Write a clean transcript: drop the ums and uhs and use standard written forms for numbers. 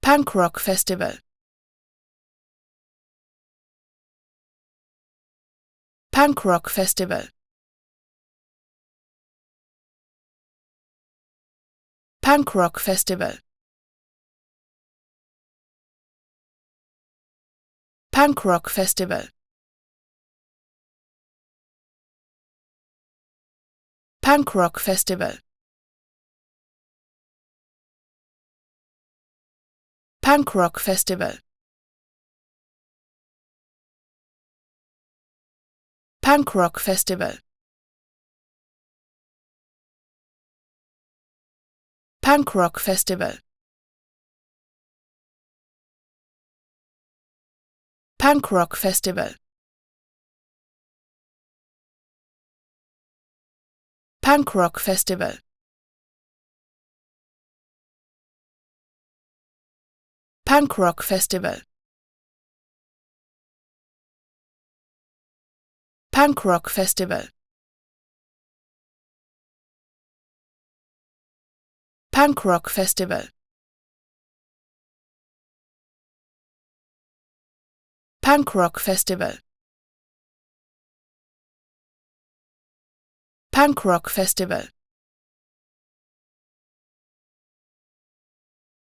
Punk Rock Festival. Punk Rock Festival. Punk Rock Festival. Punk Rock Festival. Punk Rock Festival. Punk Rock Festival. Punk Rock Festival. Punk Rock Festival. Punk Rock Festival. Punk Rock Festival. Punk Rock Festival. Punk Rock Festival. Punk Rock Festival. Punk Rock Festival. Punk Rock Festival.